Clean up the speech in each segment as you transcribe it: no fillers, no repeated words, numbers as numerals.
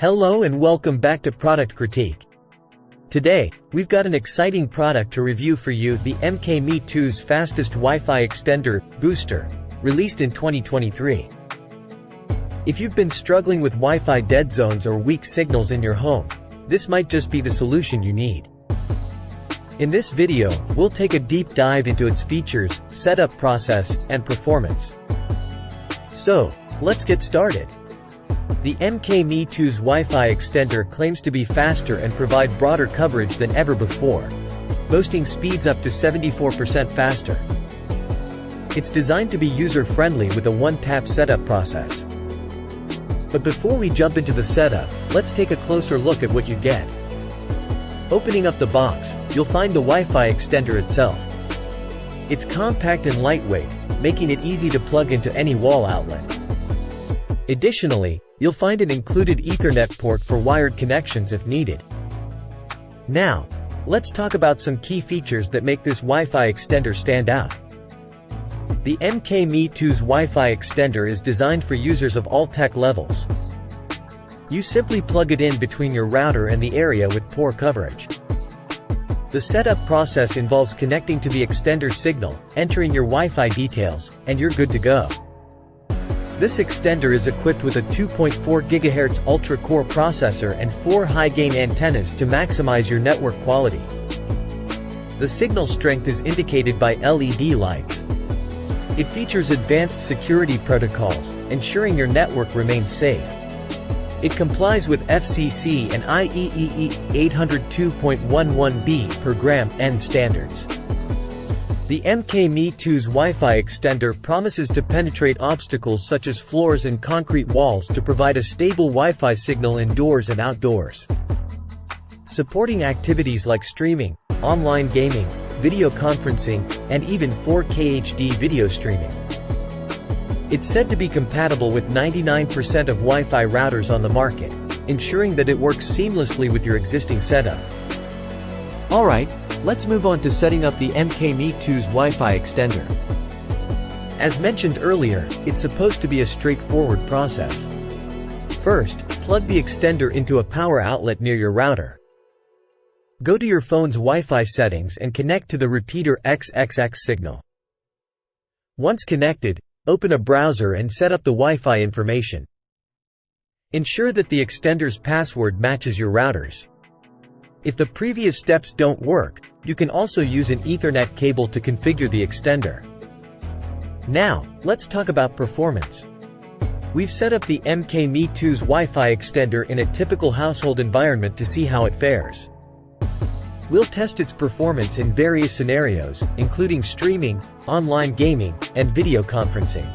Hello and welcome back to Product Critique. Today, we've got an exciting product to review for you, the MkMe Tos Fastest Wi-Fi Extender Booster, released in 2023. If you've been struggling with Wi-Fi dead zones or weak signals in your home, this might just be the solution you need. In this video, we'll take a deep dive into its features, setup process, and performance. So, let's get started. The MkMe Tos Wi-Fi extender claims to be faster and provide broader coverage than ever before, boasting speeds up to 74% faster. It's designed to be user-friendly with a one-tap setup process. But before we jump into the setup, let's take a closer look at what you get. Opening up the box, you'll find the Wi-Fi extender itself. It's compact and lightweight, making it easy to plug into any wall outlet. Additionally, you'll find an included Ethernet port for wired connections if needed. Now, let's talk about some key features that make this Wi-Fi extender stand out. The MkMe Tos Wi-Fi extender is designed for users of all tech levels. You simply plug it in between your router and the area with poor coverage. The setup process involves connecting to the extender signal, entering your Wi-Fi details, and you're good to go. This extender is equipped with a 2.4 GHz ultra-core processor and 4 high-gain antennas to maximize your network quality. The signal strength is indicated by LED lights. It features advanced security protocols, ensuring your network remains safe. It complies with FCC and IEEE 802.11b per gram N standards. The MkMe Tos Wi-Fi extender promises to penetrate obstacles such as floors and concrete walls to provide a stable Wi-Fi signal indoors and outdoors. Supporting activities like streaming, online gaming, video conferencing, and even 4K HD video streaming. It's said to be compatible with 99% of Wi-Fi routers on the market, ensuring that it works seamlessly with your existing setup. Alright, let's move on to setting up the MkMe Tos Wi-Fi extender. As mentioned earlier, it's supposed to be a straightforward process. First, plug the extender into a power outlet near your router. Go to your phone's Wi-Fi settings and connect to the repeater XXX signal. Once connected, open a browser and set up the Wi-Fi information. Ensure that the extender's password matches your router's. If the previous steps don't work, you can also use an Ethernet cable to configure the extender. Now, let's talk about performance. We've set up the MkMe Tos Wi-Fi extender in a typical household environment to see how it fares. We'll test its performance in various scenarios, including streaming, online gaming, and video conferencing.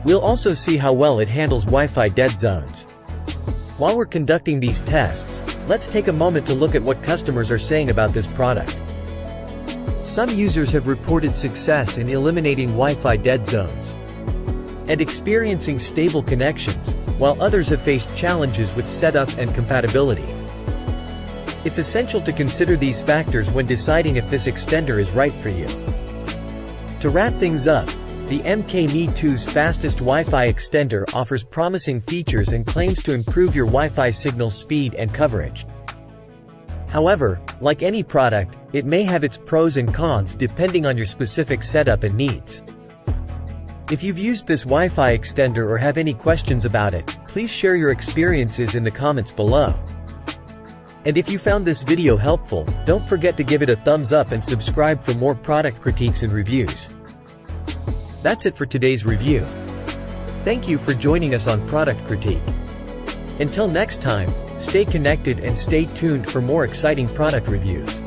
We'll also see how well it handles Wi-Fi dead zones. While we're conducting these tests, let's take a moment to look at what customers are saying about this product. Some users have reported success in eliminating Wi-Fi dead zones and experiencing stable connections, while others have faced challenges with setup and compatibility. It's essential to consider these factors when deciding if this extender is right for you. To wrap things up, the MkMe Tos Fastest Wi-Fi extender offers promising features and claims to improve your Wi-Fi signal speed and coverage. However, like any product, it may have its pros and cons depending on your specific setup and needs. If you've used this Wi-Fi extender or have any questions about it, please share your experiences in the comments below. And if you found this video helpful, don't forget to give it a thumbs up and subscribe for more product critiques and reviews. That's it for today's review. Thank you for joining us on Product Critique. Until next time, stay connected and stay tuned for more exciting product reviews.